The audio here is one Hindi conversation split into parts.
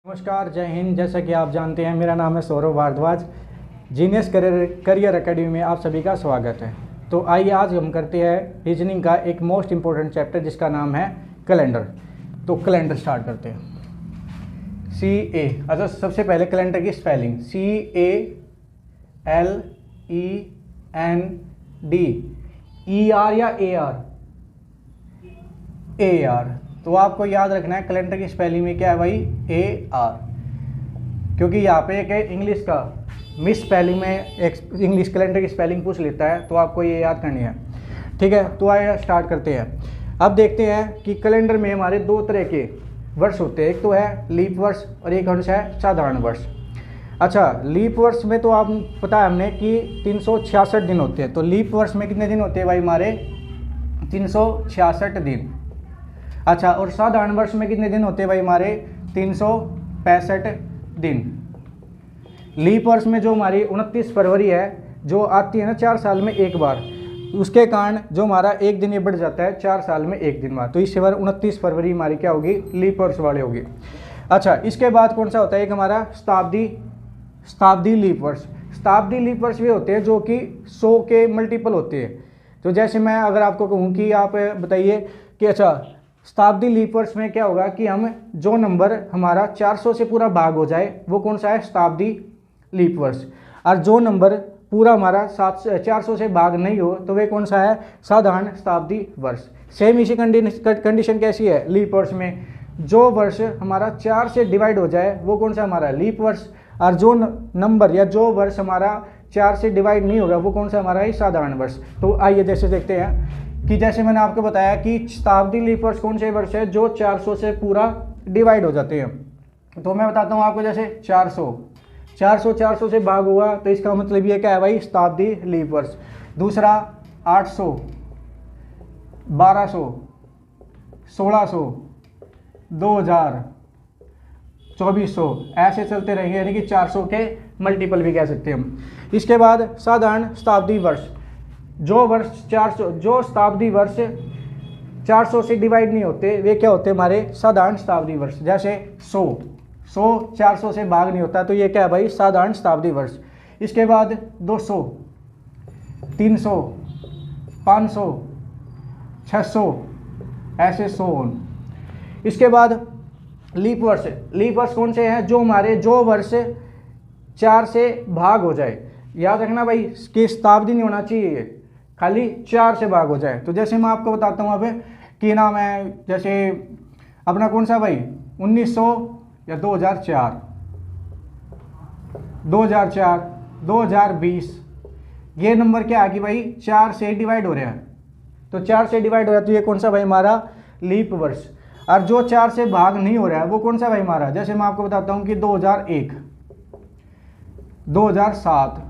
नमस्कार, जय हिंद। जैसा कि आप जानते हैं, मेरा नाम है Saurabh Bhardwaj. Genius career academy में आप सभी का स्वागत है। तो आइए आज हम करते हैं रीजनिंग का एक मोस्ट इम्पोर्टेंट चैप्टर जिसका नाम है कैलेंडर। तो कैलेंडर स्टार्ट करते हैं। CA, अच्छा सबसे पहले कैलेंडर की स्पेलिंग CALEND, ER या AR? तो आपको याद रखना है कैलेंडर की स्पेलिंग में क्या है भाई, AR, क्योंकि यहाँ पे एक इंग्लिश का मिस स्पेलिंग में एक इंग्लिश कैलेंडर की स्पेलिंग पूछ लेता है, तो आपको ये याद करनी है। ठीक है, तो आइए स्टार्ट करते हैं। अब देखते हैं कि कैलेंडर में हमारे दो तरह के वर्ष होते हैं, एक तो है लीप वर्ष और एक वर्ष है साधारण वर्ष। अच्छा, लीप वर्ष में तो आप पता है हमने कि 366 दिन होते हैं। तो लीप वर्ष में कितने दिन होते हैं भाई हमारे, 366 दिन। अच्छा, और साधारण वर्ष में कितने दिन होते हैं भाई हमारे, 365 दिन। लीप वर्ष में जो हमारी 29 फरवरी है, जो आती है ना 4 साल में एक बार, उसके कारण जो हमारा एक दिन ये बढ़ जाता है 4 साल में एक दिन बाद। तो इस बार 29 फरवरी हमारी क्या होगी, लीप वर्ष वाले होगी। अच्छा, इसके बाद कौन सा होता है, एक हमारा शताब्दी लीप वर्ष। शताब्दी लीप वर्ष भी होते हैं जो कि 100 के मल्टीपल होते हैं। तो जैसे मैं अगर आपको कहूँ कि आप बताइए कि अच्छा शताब्दी लीप वर्ष में क्या होगा कि हम जो नंबर हमारा 400 से पूरा भाग हो जाए वो कौन सा है, शताब्दी लीप वर्ष। और जो नंबर पूरा हमारा 400 से भाग नहीं हो तो वे कौन सा है, साधारण शताब्दी वर्ष। सेम इसी कंडीशन कैसी है लीप वर्ष में, जो वर्ष हमारा 4 से डिवाइड हो जाए वो कौन सा हमारा लीप वर्ष, और जो नंबर या जो वर्ष हमारा 4 से डिवाइड नहीं होगा वो कौन सा हमारा ही साधारण वर्ष। तो आइए जैसे देखते हैं कि जैसे मैंने आपको बताया कि शताब्दी लीप वर्ष कौन से वर्ष है, जो 400 से पूरा डिवाइड हो जाते हैं। तो मैं बताता हूँ आपको, जैसे 400 से भाग हुआ तो इसका मतलब ये क्या है भाई, शताब्दी लीप वर्ष। दूसरा 800, 1200, 1600, 2000, 2400, ऐसे चलते रहेंगे, यानी कि 400 के मल्टीपल भी कह सकते हैं हम। इसके बाद साधारण शताब्दी वर्ष, जो वर्ष 400, जो शताब्दी वर्ष 400 से डिवाइड नहीं होते वे क्या होते हैं हमारे, साधारण शताब्दी वर्ष। जैसे 100 400 से भाग नहीं होता, तो ये क्या है भाई, साधारण शताब्दी वर्ष। इसके बाद 200, 300, 500, 600, ऐसे 100। इसके बाद लीप वर्ष। लीप वर्ष कौन से हैं, जो हमारे जो वर्ष 4 से भाग हो जाए। याद रखना भाई कि शताब्दी नहीं होना चाहिए, खाली 4 से भाग हो जाए। तो जैसे मैं आपको बताता हूँ अब कि नाम है, जैसे अपना कौन सा भाई 1900 या 2004, 2020, ये नंबर क्या है कि भाई 4 से डिवाइड हो रहा है। तो 4 से डिवाइड हो रहा है तो ये कौन सा भाई हमारा, लीप वर्ष। और जो 4 से भाग नहीं हो रहा है वो कौन सा भाई हमारा, जैसे मैं आपको बताता हूँ कि 2001, 2007,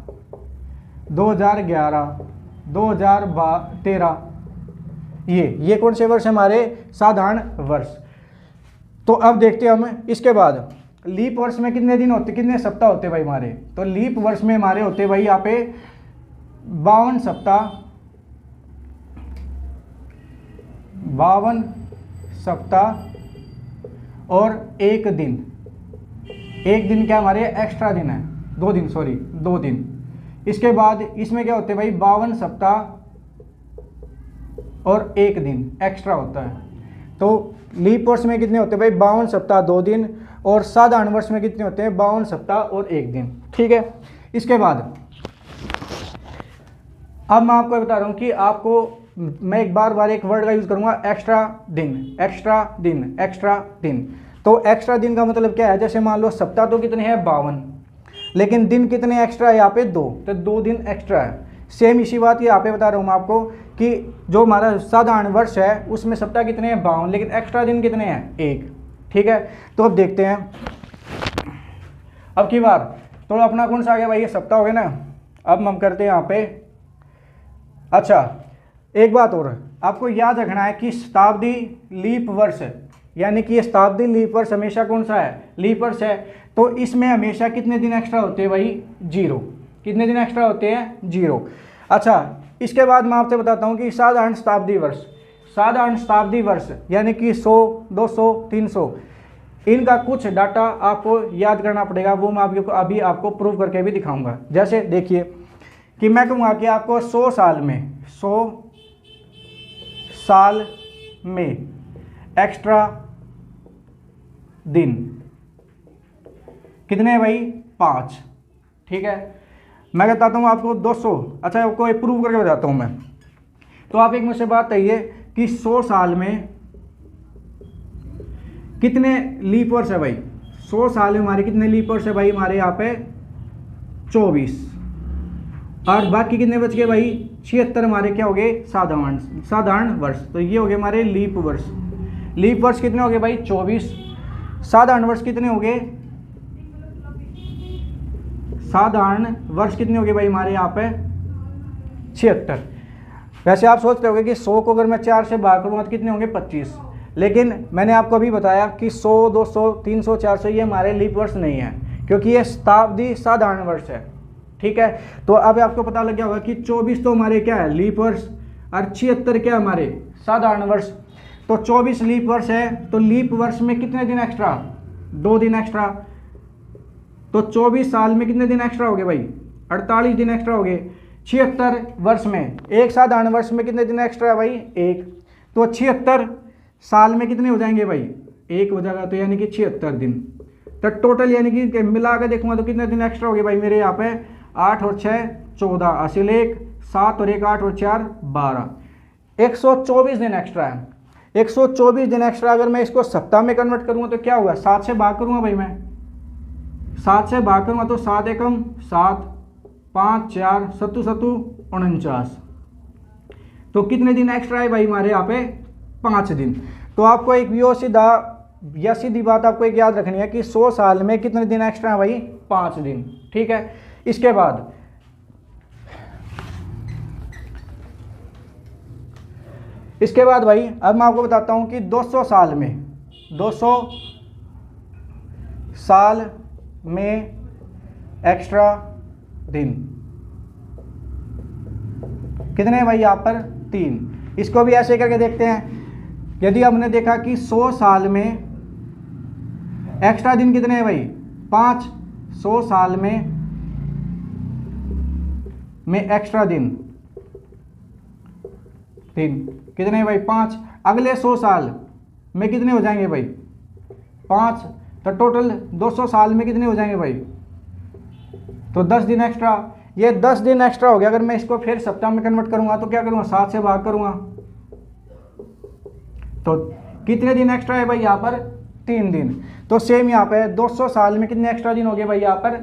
2011, 2013, ये कौन से वर्ष हमारे, साधारण वर्ष। तो अब देखते हैं हम इसके बाद लीप वर्ष में कितने दिन होते, कितने सप्ताह होते भाई हमारे। तो लीप वर्ष में हमारे होते भाई यहाँ पे 52 सप्ताह, 52 सप्ताह और एक दिन। एक दिन क्या हमारे एक्स्ट्रा दिन है, 2 दिन, सॉरी 2 दिन। इसके बाद इसमें क्या होते हैं भाई, 52 सप्ताह और एक दिन एक्स्ट्रा होता है। तो लीप वर्ष में कितने होते हैं भाई, 52 सप्ताह 2 दिन, और साधारण वर्ष में कितने होते हैं, 52 सप्ताह और एक दिन। ठीक है, इसके बाद अब मैं आपको बता रहा हूँ कि आपको मैं एक बार एक वर्ड का यूज करूंगा, एक्स्ट्रा दिन, एक्स्ट्रा दिन, एक्स्ट्रा दिन। तो एक्स्ट्रा दिन का मतलब क्या है, जैसे मान लो सप्ताह तो कितने हैं 52, लेकिन दिन कितने एक्स्ट्रा है यहाँ पे 2, तो 2 दिन एक्स्ट्रा है। सेम इसी बात यहाँ पे बता रहा हूँ मैं आपको कि जो हमारा साधारण वर्ष है उसमें सप्ताह कितने हैं 52, लेकिन एक्स्ट्रा दिन कितने हैं 1। ठीक है, तो अब देखते हैं अब की बार। तो अपना कौन सा आ गया भाई, ये सप्ताह हो गया ना। अब हम करते हैं यहाँ पे, अच्छा एक बात और आपको याद रखना है कि शताब्दी लीप वर्ष, यानी कि ये शताब्दी लीप वर्ष हमेशा कौन सा है, लीप वर्ष है। तो इसमें हमेशा कितने दिन एक्स्ट्रा होते हैं भाई, 0। कितने दिन एक्स्ट्रा होते हैं, 0। अच्छा, इसके बाद मैं आपसे बताता हूँ कि साधारण शताब्दी वर्ष, साधारण शताब्दी वर्ष यानी कि 100, 200, 300, इनका कुछ डाटा आपको याद करना पड़ेगा, वो मैं आपको अभी आपको प्रूव करके भी दिखाऊंगा। जैसे देखिए कि मैं कहूँगा कि आपको 100 साल में एक्स्ट्रा दिन कितने हैं भाई? 5। ठीक है, मैं बताता हूँ आपको 200। अच्छा, आपको एक प्रूव करके बताता हूँ मैं। तो आप एक मुझसे बात कहिए कि 100 साल में कितने लीप ईयर्स है भाई? 100 साल में हमारे कितने लीप ईयर्स है भाई? हमारे यहाँ पे 24, और बाकी कितने बच गए भाई? 76 हमारे क्या हो गए? साधारण वर्ष। तो ये हो गए हमारे लीप वर्ष। लीप वर्ष कितने हो गए भाई? 24। साधारण वर्ष कितने हो गए? साधारण वर्ष कितने हो गए भाई हमारे यहाँ पे? 76। वैसे आप सोचते होंगे कि 100 को अगर मैं 4 से भाग करूँगा तो कितने होंगे? 25। लेकिन मैंने आपको अभी बताया कि 100, 200, 300, 400 ये हमारे लीप वर्ष नहीं है, क्योंकि ये शताब्दी साधारण वर्ष है। ठीक है, तो अब आपको पता लग गया होगा कि 24 तो हमारे क्या है? लीप वर्ष, और 76 क्या हमारे? साधारण वर्ष। तो 24 लीप वर्ष है, तो लीप वर्ष में कितने दिन एक्स्ट्रा? 2 दिन एक्स्ट्रा। तो 24 साल में कितने दिन एक्स्ट्रा हो गए भाई? 48 दिन एक्स्ट्रा हो गए। 76 वर्ष में, एक साधारण वर्ष में कितने दिन एक्स्ट्रा है भाई? 1। तो 76 साल में कितने हो जाएंगे भाई? 1 हो जाएगा, तो यानी कि 76 दिन। तो टोटल यानी कि मिला के देखूंगा तो कितने दिन एक्स्ट्रा हो गए भाई मेरे यहाँ पे? 8 और 6 14, हासिल 1, 7 और 1 8 और 4 12, 124 दिन एक्स्ट्रा है। 124 दिन एक्स्ट्रा अगर मैं इसको सप्ताह में कन्वर्ट करूँगा तो क्या होगा? 7 से भाग करूँगा भाई मैं, 7 से भाग करूँगा तो 7 एकम 7, 5 4 7 7 49। तो कितने दिन एक्स्ट्रा है भाई हमारे यहाँ पे? 5 दिन। तो आपको एक सीधी बात आपको एक याद रखनी है कि 100 साल में कितने दिन एक्स्ट्रा है भाई? 5 दिन। ठीक है, इसके बाद भाई अब मैं आपको बताता हूं कि 200 साल में एक्स्ट्रा दिन कितने हैं भाई? यहाँ पर 3। इसको भी ऐसे करके देखते हैं। यदि हमने देखा कि 100 साल में एक्स्ट्रा दिन कितने हैं भाई? 5। 100 साल में एक्स्ट्रा दिन कितने हैं भाई? 5। अगले 100 साल में कितने हो जाएंगे भाई? 5। तो टोटल 200 साल में कितने हो जाएंगे भाई? तो 10 दिन एक्स्ट्रा। ये 10 दिन एक्स्ट्रा हो गया। अगर मैं इसको फिर सप्ताह में कन्वर्ट करूंगा तो क्या करूंगा? 7 से भाग करूंगा। तो कितने दिन एक्स्ट्रा है भाई यहाँ पर? 3 दिन। तो सेम यहाँ पे 200 साल में कितने एक्स्ट्रा दिन हो गए भाई? यहाँ पर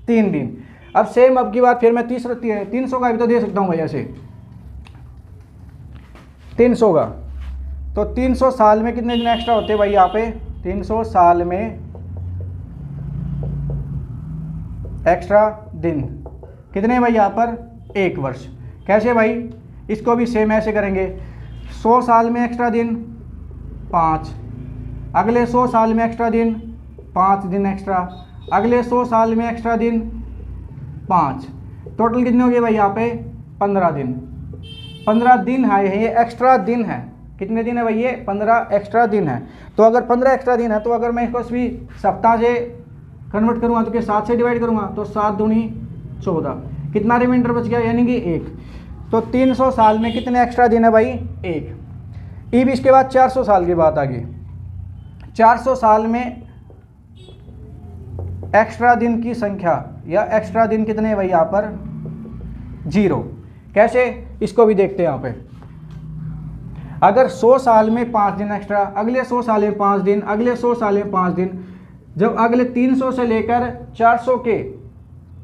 3 दिन। अब सेम अब की बात फिर मैं 300 का भी तो दे सकता हूँ भाई, ऐसे 300 का। तो 300 साल में कितने दिन एक्स्ट्रा होते हैं भाई यहाँ पे? 300 साल में एक्स्ट्रा दिन कितने हैं भाई यहाँ पर? 1 वर्ष। कैसे भाई? इसको भी सेम ऐसे करेंगे। 100 साल में एक्स्ट्रा दिन 5, अगले 100 साल में एक्स्ट्रा दिन 5 दिन एक्स्ट्रा, अगले 100 साल में एक्स्ट्रा दिन 5। टोटल कितने हो गए भाई यहाँ पे? 15 दिन। 15 दिन है, ये एक्स्ट्रा दिन है। कितने दिन है भाई? ये 15 एक्स्ट्रा दिन है। तो अगर 15 एक्स्ट्रा दिन है तो अगर मैं इसको भी सप्ताह से कन्वर्ट करूँगा तो क्या 7 से डिवाइड करूँगा तो 7 दूनी 14। कितना रिमाइंडर बच गया? यानी कि 1। तो 300 साल में कितने एक्स्ट्रा दिन है भाई? 1। अब इसके बाद 400 साल की बात आ गई। 400 साल में एक्स्ट्रा दिन की संख्या या एक्स्ट्रा दिन कितने हैं भाई यहाँ पर? 0। कैसे? इसको भी देखते हैं यहाँ पे। अगर 100 साल में 5 दिन एक्स्ट्रा, अगले 100 साल में 5 दिन, अगले 100 साल में 5 दिन, जब अगले 300 से लेकर 400 के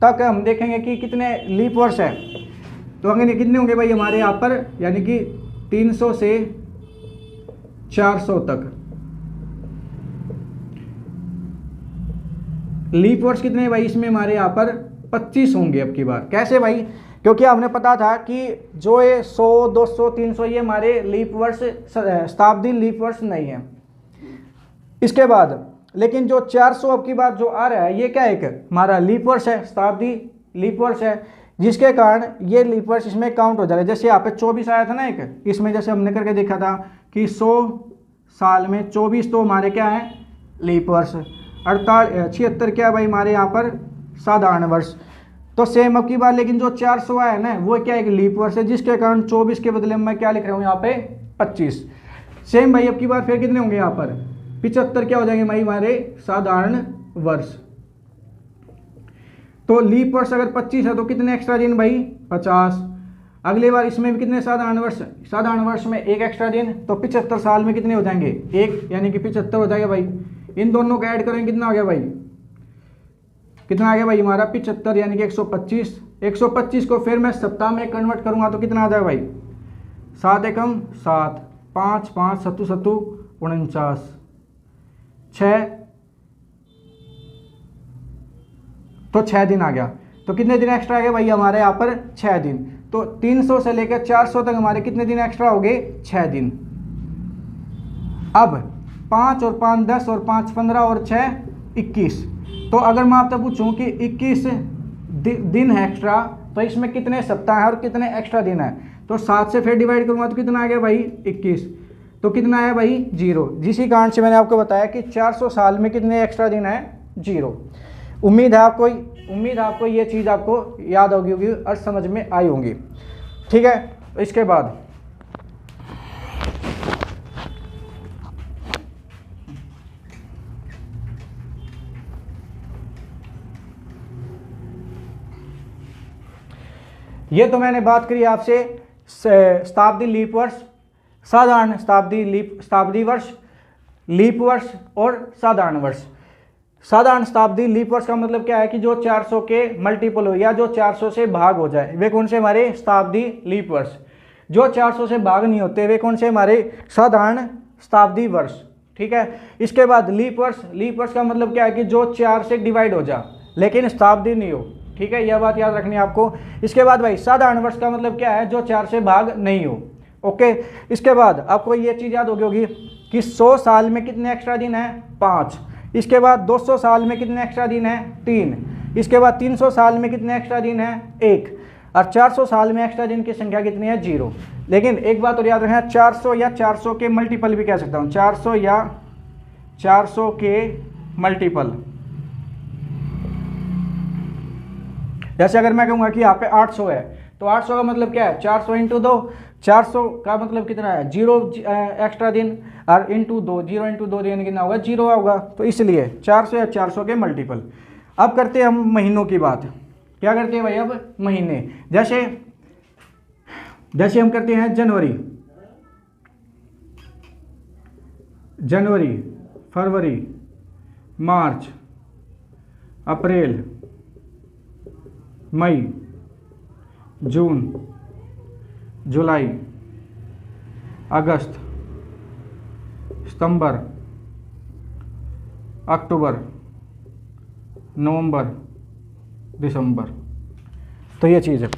तक हम देखेंगे कि कितने लीप वर्ष है, तो अगर कितने होंगे भाई हमारे यहाँ पर? यानी कि 300 से 400 तक लीप वर्ष कितने भाई? इसमें हमारे यहाँ पर 25 होंगे अब की बार। कैसे भाई? क्योंकि हमने पता था कि जो ये 100, 200, 300 ये हमारे लीप वर्ष, शताब्दी लीप वर्ष नहीं है। इसके बाद लेकिन जो 400 अब की बात जो आ रहा है ये क्या है? एक हमारा लीप वर्ष है, शताब्दी लीप वर्ष है, जिसके कारण ये लीप वर्ष इसमें काउंट हो जाएगा। जैसे यहाँ पे 24 आया था ना एक, इसमें जैसे हमने करके देखा था कि 100 साल में 24 तो हमारे क्या है? लीप वर्ष। 76 क्या है भाई हमारे यहाँ पर साधारण वर्ष। तो सेम अब की बात, लेकिन जो 400 है ना वो क्या एक लीप वर्ष है, जिसके कारण 24 के बदले में मैं क्या लिख रहा हूँ यहाँ पे 25। सेम भाई अब की बात फिर कितने होंगे यहाँ पर 75 क्या हो जाएंगे भाई हमारे साधारण वर्ष। तो लीप वर्ष अगर 25 है तो कितने एक्स्ट्रा दिन भाई 50। अगली बार इसमें भी कितने साधारण वर्ष में एक एक्स्ट्रा दिन, तो 75 साल में कितने हो जाएंगे एक, यानी कि 75 हो जाएगा भाई। इन दोनों को ऐड करेंगे कितना हो गया भाई, कितना आ गया भाई हमारा 75 यानी कि 125। 125 को फिर मैं सप्ताह में कन्वर्ट करूंगा तो कितना आ जाएगा भाई 7 एकम 7, 5 5 7 7 49, 6 तो 6 दिन आ गया। तो कितने दिन एक्स्ट्रा आ गए भाई हमारे यहाँ पर 6 दिन। तो 300 से लेकर 400 तक हमारे कितने दिन एक्स्ट्रा हो गए 6 दिन। अब 5 और 5 10 और 5 15 और 6 21। तो अगर मैं आपसे पूछूं कि 21 दिन है एक्स्ट्रा तो इसमें कितने सप्ताह है और कितने एक्स्ट्रा दिन है, तो 7 से फिर डिवाइड करूंगा तो कितना आ गया भाई 21। तो कितना आया भाई 0। जिसी कारण से मैंने आपको बताया कि 400 साल में कितने एक्स्ट्रा दिन है 0। उम्मीद है आपको ये चीज़ आपको याद होगी और समझ में आई होंगी। ठीक है, इसके बाद ये तो मैंने बात करी आपसे शताब्दी लीप वर्ष, साधारण शताब्दी वर्ष, लीप वर्ष और साधारण वर्ष। साधारण शताब्दी लीप वर्ष का मतलब क्या है कि जो 400 के मल्टीपल हो या जो 400 से भाग हो जाए वे कौन से हमारे शताब्दी लीप वर्ष। जो 400 से भाग नहीं होते वे कौन से हमारे साधारण शताब्दी वर्ष। ठीक है, इसके बाद लीप वर्ष का मतलब क्या है कि जो 4 से डिवाइड हो जा लेकिन शताब्दी नहीं हो। ठीक है, यह बात याद रखनी है आपको। इसके बाद भाई साधारण वर्ष का मतलब क्या है जो 4 से भाग नहीं हो। ओके, इसके बाद आपको ये चीज़ याद होगी कि 100 साल में कितने एक्स्ट्रा दिन है 5। इसके बाद 200 साल में कितने एक्स्ट्रा दिन है 3। इसके बाद 300 साल में कितने एक्स्ट्रा दिन है 1 और 400 साल में एक्स्ट्रा दिन की संख्या कितनी है 0। लेकिन एक बात और याद रखना, 400 या 400 के मल्टीपल भी कह सकता हूँ, 400 या 400 के मल्टीपल। जैसे अगर मैं कहूँगा कि यहाँ पे 800 है तो 800 का मतलब क्या है 400 इंटू 2। 400 का मतलब कितना है 0 एक्स्ट्रा दिन और इंटू 2, 0 इंटू 2 दिन कितना होगा 0 होगा। तो इसलिए 400 या 400 के मल्टीपल। अब करते हैं हम महीनों की बात। क्या करते हैं भाई अब महीने, जैसे हम करते हैं जनवरी, फरवरी, मार्च, अप्रैल, मई, जून, जुलाई, अगस्त, सितंबर, अक्टूबर, नवंबर, दिसंबर। तो ये चीज़ है।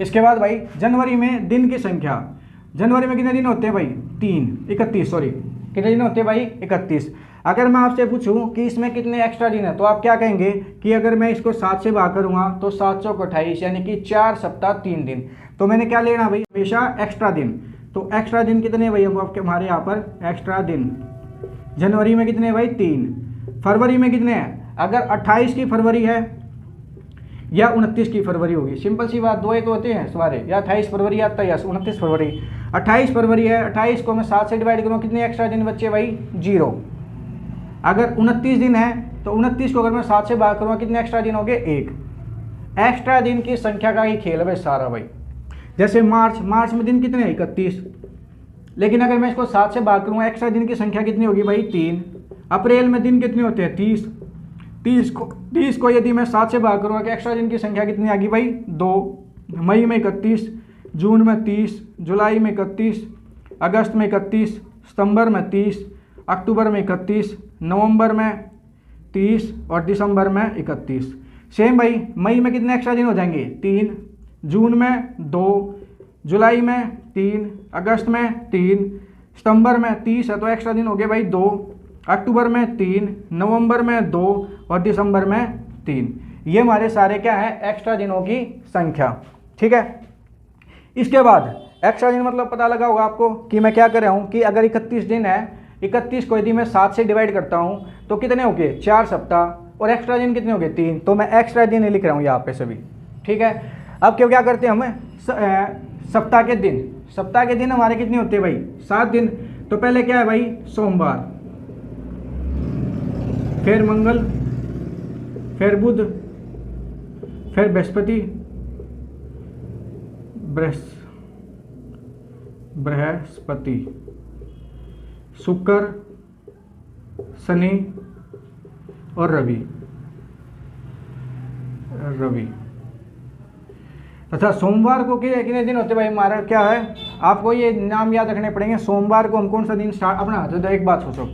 इसके बाद भाई जनवरी में दिन की संख्या, जनवरी में कितने दिन होते हैं भाई 31 कितने दिन होते हैं भाई 31। अगर मैं आपसे पूछूं कि इसमें कितने एक्स्ट्रा दिन है तो आप क्या कहेंगे कि अगर मैं इसको 7 से भाग करूंगा तो 7 चौक 28 यानी कि 4 सप्ताह 3 दिन। तो मैंने क्या लेना भाई हमेशा एक्स्ट्रा दिन। तो एक्स्ट्रा दिन कितने भाई आपके हमारे यहाँ पर एक्स्ट्रा दिन जनवरी में कितने भाई 3। फरवरी में कितने हैं, अगर 28 की फरवरी है या 29 की फरवरी होगी, सिंपल सी बात, दो एक तो होते हैं सवारे, या 28 फरवरी आता है या 29 फरवरी। 28 फरवरी है, 28 को मैं 7 से डिवाइड करूँ कितने एक्स्ट्रा दिन बच्चे भाई 0। अगर 29 दिन है तो 29 को अगर मैं 7 से भाग करूँगा कितने एक्स्ट्रा दिन हो गए 1। एक्स्ट्रा दिन की संख्या का ही खेल है सारा भाई। जैसे मार्च में दिन कितने 31, लेकिन अगर मैं इसको 7 से भाग करूँगा एक्स्ट्रा दिन की संख्या कितनी होगी भाई 3। अप्रैल में दिन कितने होते हैं 30 को यदि मैं 7 से भाग करूँगा कि एक्स्ट्रा दिन की संख्या कितनी आ गई भाई 2। मई में 31, जून में 30, जुलाई में 31, अगस्त में 31, सितंबर में 30, अक्टूबर में 31, नवंबर में 30 और दिसंबर में 31। सेम भाई मई में कितने एक्स्ट्रा दिन हो जाएंगे 3, जून में 2, जुलाई में 3, अगस्त में 3, सितंबर में 30 है तो एक्स्ट्रा दिन हो गए भाई 2, अक्टूबर में 3, नवंबर में 2 और दिसंबर में 3। ये हमारे सारे क्या है एक्स्ट्रा दिनों की संख्या। ठीक है, इसके बाद एक्स्ट्रा दिन मतलब पता लगा होगा आपको कि मैं क्या कर रहा हूँ कि अगर 31 दिन है, 31 को यदि मैं 7 से डिवाइड करता हूँ तो कितने हो गए 4 सप्ताह, और एक्स्ट्रा दिन कितने हो गए 3। तो मैं एक्स्ट्रा दिन लिख रहा हूँ यहाँ पे सभी, ठीक है। अब क्यों क्या करते हैं हम सप्ताह के दिन, सप्ताह के दिन हमारे कितने होते हैं भाई 7 दिन। तो पहले क्या है भाई सोमवार, फिर मंगल, फिर बुध, फिर बृहस्पति, बृहस्पति, शुक्र, शनि और रवि। अच्छा सोमवार को कितने दिन होते भाई हमारा, क्या है आपको ये नाम याद रखने पड़ेंगे। सोमवार को हम कौन सा दिन स्टार्ट अपना, तो एक बात सोचो,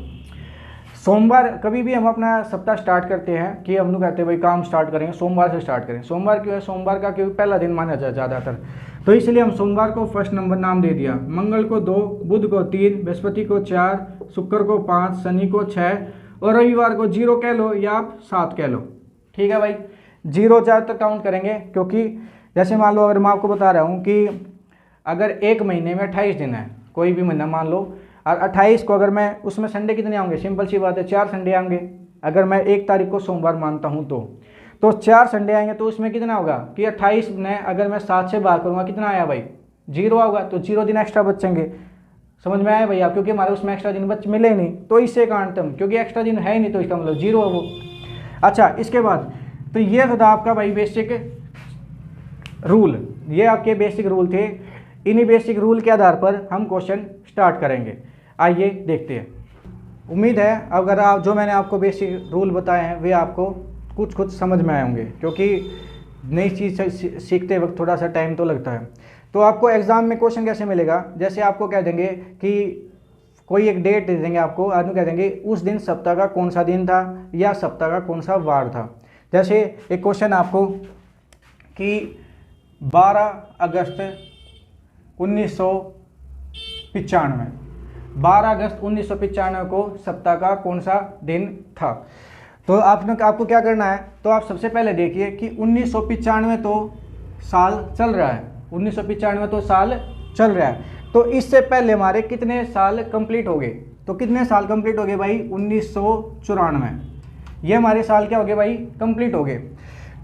सोमवार कभी भी हम अपना सप्ताह स्टार्ट करते हैं कि हम लोग कहते हैं भाई काम स्टार्ट करेंगे सोमवार से स्टार्ट करें। सोमवार क्यों है, सोमवार का क्योंकि पहला दिन माना जाए ज़्यादातर, तो इसलिए हम सोमवार को फर्स्ट नंबर नाम दे दिया। मंगल को 2, बुध को 3, बृहस्पति को 4, शुक्र को 5, शनि को 6 और रविवार को 0 कह लो या आप 7 कह लो, ठीक है भाई। 0 ज़्यादातर काउंट करेंगे क्योंकि जैसे मान लो अगर मैं आपको बता रहा हूँ कि अगर एक महीने में 28 दिन है, कोई भी महीना मान लो, और 28 को अगर मैं उसमें संडे कितने आएंगे, सिंपल सी बात है 4 संडे आएंगे। अगर मैं 1 तारीख को सोमवार मानता हूँ तो 4 संडे आएंगे, तो उसमें कितना होगा कि 28 में अगर मैं 7 से भाग करूँगा कितना आया भाई 0 होगा, तो 0 दिन एक्स्ट्रा बचेंगे। समझ में आया भैया, क्योंकि हमारे उसमें एक्स्ट्रा दिन मिले ही नहीं, तो इससे काटते हम, क्योंकि एक्स्ट्रा दिन है ही नहीं तो इसका मतलब 0 है वो। अच्छा इसके बाद तो ये था आपका भाई बेसिक रूल, ये आपके बेसिक रूल थे। इन्हीं बेसिक रूल के आधार पर हम क्वेश्चन स्टार्ट करेंगे। आइए देखते हैं। उम्मीद है अगर आप जो मैंने आपको बेसिक रूल बताए हैं वे आपको कुछ समझ में आए होंगे, क्योंकि नई चीज़ सीखते वक्त थोड़ा सा टाइम तो लगता है। तो आपको एग्ज़ाम में क्वेश्चन कैसे मिलेगा, जैसे आपको कह देंगे कि कोई एक डेट दे देंगे आपको, आदमी कह देंगे उस दिन सप्ताह का कौन सा दिन था या सप्ताह का कौन सा वार था। जैसे एक क्वेश्चन आपको कि 12 अगस्त 1995, 12 अगस्त 1995 को सप्ताह का कौन सा दिन था। तो आपको क्या करना है, तो आप सबसे पहले देखिए कि 1995 तो साल चल रहा है, 1995 तो साल चल रहा है, तो इससे पहले हमारे कितने साल कंप्लीट हो गए। तो कितने साल कंप्लीट हो गए भाई 1994, ये हमारे साल क्या हो गए भाई कंप्लीट हो गए।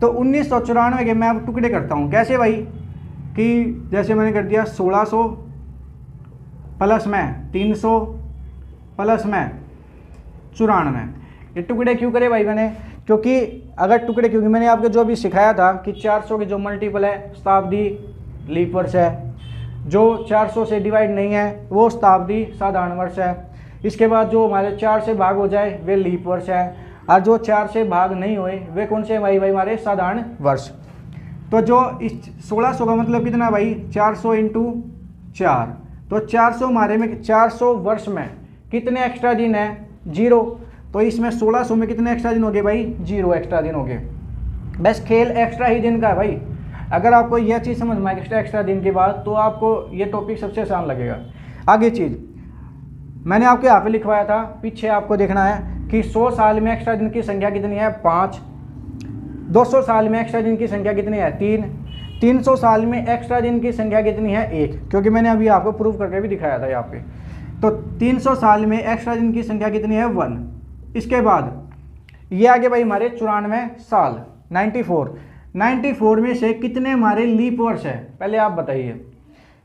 तो 1994 के मैं अब टुकड़े करता हूँ, कैसे भाई कि जैसे मैंने कर दिया 1600 प्लस में 300 प्लस में 94। ये टुकड़े क्यों करे भाई मैंने, क्योंकि अगर टुकड़े, क्योंकि मैंने आपको जो भी सिखाया था कि 400 के जो मल्टीपल है शताब्दी लीप वर्ष है, जो 400 से डिवाइड नहीं है वो शताब्दी साधारण वर्ष है। इसके बाद जो हमारे 4 से भाग हो जाए वे लीप वर्ष है, और जो 4 से भाग नहीं हुए वे कौन से भाई हमारे साधारण वर्ष। तो जो इस 1600 का मतलब कितना भाई 400 इंटू 4, तो 400 हमारे में 400 वर्ष में कितने एक्स्ट्रा दिन है 0, तो इसमें 1600 में कितने एक्स्ट्रा दिन हो गए भाई 0 एक्स्ट्रा दिन हो गए। बस खेल एक्स्ट्रा ही दिन का है भाई। अगर आपको यह चीज़ समझ में आए एक्स्ट्रा दिन के बाद, तो आपको ये टॉपिक सबसे आसान लगेगा। आगे चीज़ मैंने आपके यहाँ पे लिखवाया था, पीछे आपको देखना है कि 100 साल में एक्स्ट्रा दिन की संख्या कितनी है 5, 200 साल में एक्स्ट्रा दिन की संख्या कितनी है 3, 300 साल में एक्स्ट्रा दिन की संख्या कितनी है 1, क्योंकि मैंने अभी आपको प्रूव करके भी दिखाया था यहाँ पे। तो 300 साल में एक्स्ट्रा दिन की संख्या कितनी है 1। इसके बाद ये आगे भाई हमारे 94 साल 94 में से कितने हमारे लीप वर्ष है, पहले आप बताइए,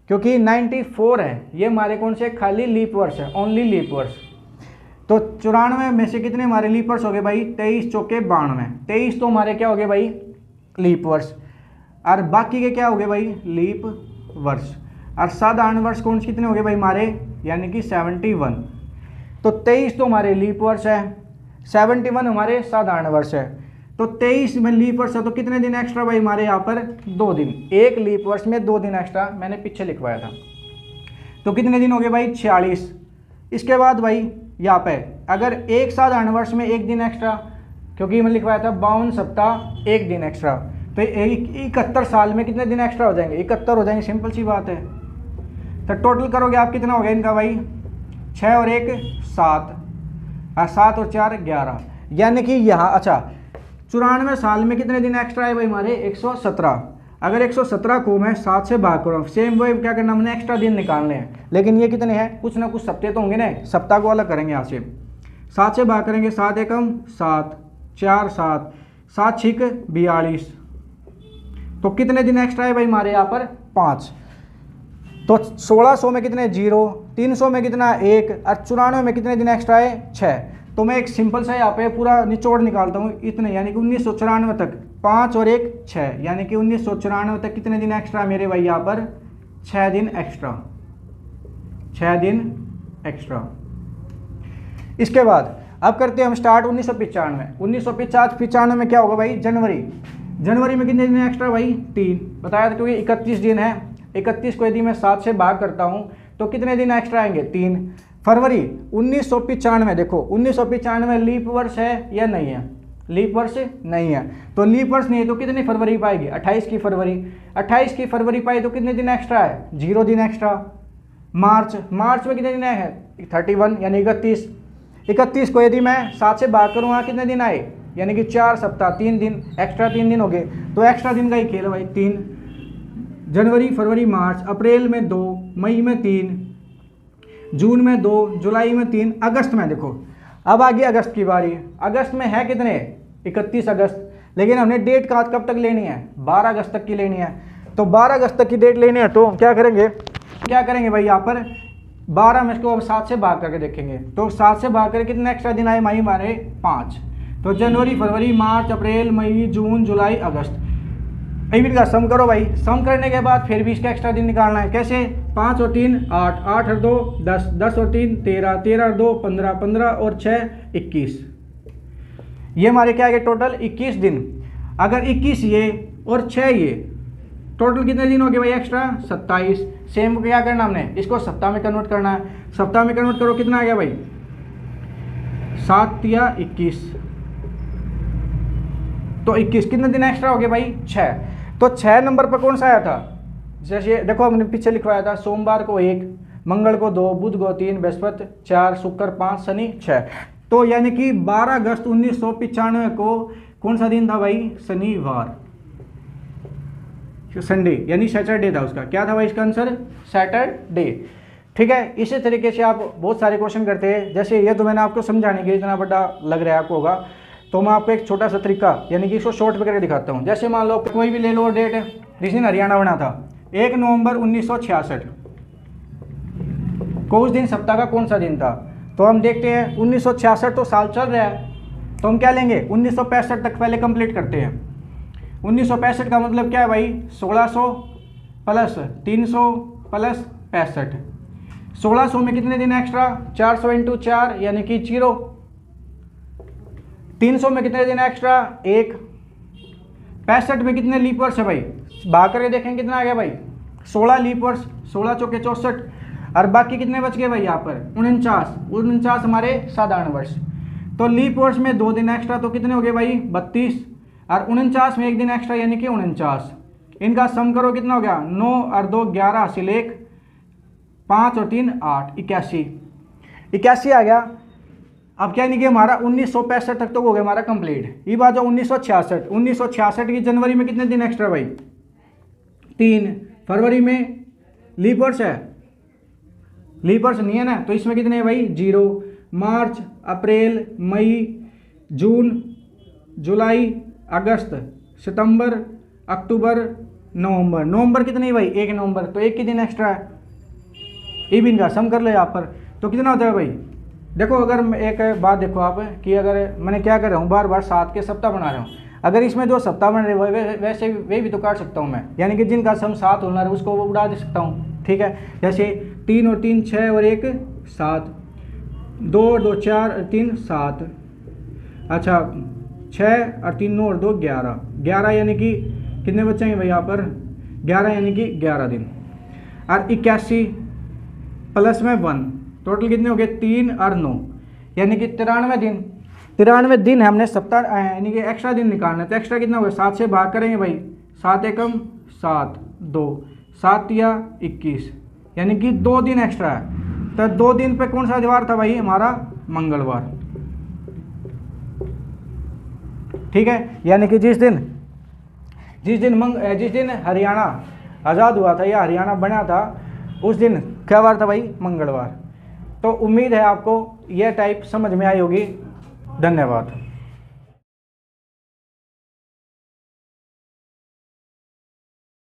क्योंकि 94 है ये हमारे कौन से खाली लीप वर्ष है, ओनली लीप वर्ष। तो 94 में से कितने हमारे लीप वर्ष हो गए भाई 23 चौके 92, 23 तो हमारे क्या हो गए भाई लीप वर्ष, और बाकी के क्या हो गए भाई लीप वर्ष। और साधारण वर्ष कौन से कितने हो गए भाई हमारे, यानी कि 71। तो 23 तो हमारे लीप वर्ष है, 71 हमारे साधारण वर्ष है। तो 23 में लीप वर्ष है तो कितने दिन एक्स्ट्रा भाई हमारे यहाँ पर 2 दिन, एक लीप वर्ष में 2 दिन एक्स्ट्रा मैंने पीछे लिखवाया था। तो कितने दिन हो गए भाई 46। इसके बाद भाई यहाँ पे अगर एक साधारण वर्ष में 1 दिन एक्स्ट्रा, क्योंकि मैंने लिखवाया था 52 सप्ताह 1 दिन एक्स्ट्रा, तो 71 साल में कितने दिन एक्स्ट्रा हो जाएंगे 71 हो जाएंगे, सिंपल सी बात है। तो टोटल करोगे आप कितना हो गया इनका भाई 6 और 1 7, 7 और 4 11, यानी कि यहाँ अच्छा 94 साल में कितने दिन एक्स्ट्रा है भाई हमारे 117, अगर 117 को मैं 7 से भाग करूँ, सेम वही क्या करना, हमने एक्स्ट्रा दिन निकालने हैं, लेकिन ये कितने हैं, कुछ ना कुछ सप्ताह तो होंगे ना, सप्ताह को अलग करेंगे यहाँ से। 7 से भाग करेंगे, 7 एकम 7, 4 7, 7 छिक 42, तो कितने दिन एक्स्ट्रा है भाई हमारे यहाँ पर 5। तो 1600 में कितने 0, 300 में कितना 1 और 94 में कितने दिन एक्स्ट्रा है 6। तो मैं एक सिंपल सा यहाँ पे पूरा निचोड़ निकालता हूँ, इतने यानी कि 1994 तक 5 और 1 6, यानी कि 1994 तक कितने दिन एक्स्ट्रा मेरे भाई यहाँ पर 6 दिन एक्स्ट्रा, 6 दिन एक्स्ट्रा। इसके बाद अब करते हैं हम स्टार्ट 1995 में क्या होगा भाई, जनवरी में कितने दिन एक्स्ट्रा भाई 3 बताया था, क्योंकि 31 दिन है, 31 को यदि मैं 7 से भाग करता हूँ तो कितने दिन एक्स्ट्रा आएंगे 3। फरवरी 1995, देखो 1995 लीप वर्ष है या नहीं है, लीप वर्ष नहीं है, तो लीप वर्ष नहीं है तो कितनी फरवरी पाएगी 28 की फरवरी, 28 की फरवरी पाई तो कितने दिन एक्स्ट्रा है 0 दिन एक्स्ट्रा। मार्च में कितने दिन है 31 यानी 31 को यदि मैं 7 से भाग करूँगा कितने दिन आए, यानी कि 4 सप्ताह 3 दिन एक्स्ट्रा, 3 दिन हो गए, तो एक्स्ट्रा दिन का ही खेल है भाई 3। जनवरी फरवरी मार्च, अप्रैल में 2, मई में 3, जून में 2, जुलाई में 3, अगस्त में देखो, अब आ गई अगस्त की बारी। अगस्त में है कितने 31 अगस्त, लेकिन हमने डेट कब तक लेनी है 12 अगस्त तक की लेनी है, तो 12 अगस्त तक की डेट लेनी है, तो क्या करेंगे भाई यहाँ पर 12 में इसको अब 7 से भाग करके देखेंगे, तो 7 से भाग करके कितने एक्स्ट्रा दिन आए मई हमारे 5, तो जनवरी फरवरी मार्च अप्रैल मई जून जुलाई अगस्त, इनका का सम करो भाई। सम करने के बाद फिर भी इसका एक्स्ट्रा दिन निकालना है, कैसे 5 और 3 8, 8 और 2 10, 10 और 3 13, 13 और 2 15, 15 और 6 21, ये हमारे क्या है टोटल 21 दिन। अगर 21 ये और 6 ये टोटल कितने दिन हो गए भाई एक्स्ट्रा 27। सेम को क्या करना हमने, इसको सप्ताह में कन्वर्ट करना है, सप्ताह में कन्वर्ट करो कितना आ गया भाई 7 या 21, तो 21 कितने दिन एक्स्ट्रा हो गए भाई 6। तो 6 नंबर पर कौन सा आया था, जैसे देखो हमने पीछे लिखवाया था, सोमवार को 1, मंगल को 2, बुध को 3, बृहस्पति 4, शुक्र 5, शनि 6, तो यानी कि 12 अगस्त 1995 को कौन सा दिन था भाई शनिवार, संडे यानी सैटरडे था उसका, क्या था भाई इसका आंसर सैटरडे। ठीक है, इसी तरीके से आप बहुत सारे क्वेश्चन करते हैं, जैसे ये तो मैंने आपको समझाने के लिए इतना बड़ा लग रहा है आपको होगा, तो मैं आपको एक छोटा सा तरीका यानी कि इसको शॉर्ट करके दिखाता हूँ। जैसे मान लो कोई भी ले लो डेट, जिस दिन हरियाणा बना था 1 नवंबर 1966 को, उस दिन सप्ताह का कौन सा दिन था, तो हम देखते हैं 1966 तो साल चल रहा है, तो हम क्या लेंगे 1965 तक पहले कंप्लीट करते हैं। 1965 का मतलब क्या है भाई 1600 प्लस 300 प्लस 65, 1600 में कितने दिन एक्स्ट्रा 400 × 4 यानी कि 0, 300 में कितने दिन एक्स्ट्रा 1, 65 में कितने लीप वर्ष है भाई, भाग करके देखेंगे कितना आ गया भाई 16 लीप वर्ष, 16 चौके 64, और बाकी कितने बच गए भाई यहाँ पर 49 हमारे साधारण वर्ष, तो लीप वर्ष में 2 दिन एक्स्ट्रा, तो कितने हो गए भाई 32, और 49 में 1 दिन एक्स्ट्रा यानी कि 49, इनका सम करो कितना हो गया 9 और 2 11 हासिल 1, 5 और 3 8, 81 आ गया। अब क्या नहीं कि हमारा 1965 तक तो हो गया हमारा कंप्लीट। ये बात जो 1966 की जनवरी में कितने दिन एक्स्ट्रा भाई 3, फरवरी में लीप वर्ष है, लीप वर्ष नहीं है ना, तो इसमें कितने हैं भाई 0, मार्च अप्रैल मई जून जुलाई अगस्त सितंबर अक्टूबर नवंबर कितने भाई 1 नवंबर, तो 1 की दिन एक्स्ट्रा है। ये भी इनका सम कर लो यहाँ पर, तो कितना होता है भाई, देखो अगर एक बात देखो आप कि अगर मैंने क्या कर रहा हूँ बार 7 के सप्ताह बना रहा हूँ, अगर इसमें जो सप्ताह बन रहे हैं वैसे वे भी तो काट सकता हूँ मैं, यानी कि जिनका सम 7 होना है उसको वो उड़ा दे सकता हूँ। ठीक है, जैसे 3 और 3 6 और 1 7, 2 और 2 4 और 3 7, अच्छा 6 और 3 9 और 2 11 यानी कि कितने बचेंगे भाई यहाँ पर 11 यानी कि 11 दिन, और 81 प्लस में 1 टोटल कितने हो गए 3 और 9 यानी कि 93 दिन हमने सप्ताह यानी कि एक्स्ट्रा दिन निकालना है, तो एक्स्ट्रा कितना होगा 7 से भाग करेंगे भाई, 7 एकम 7 2 7 या 21 यानी कि 2 दिन एक्स्ट्रा है। तो 2 दिन पे कौन सा वार था भाई हमारा मंगलवार। ठीक है, यानी कि जिस जिस दिन हरियाणा आज़ाद हुआ था या हरियाणा बना था, उस दिन क्या वार था भाई? मंगलवार। तो उम्मीद है आपको यह टाइप समझ में आई होगी। धन्यवाद।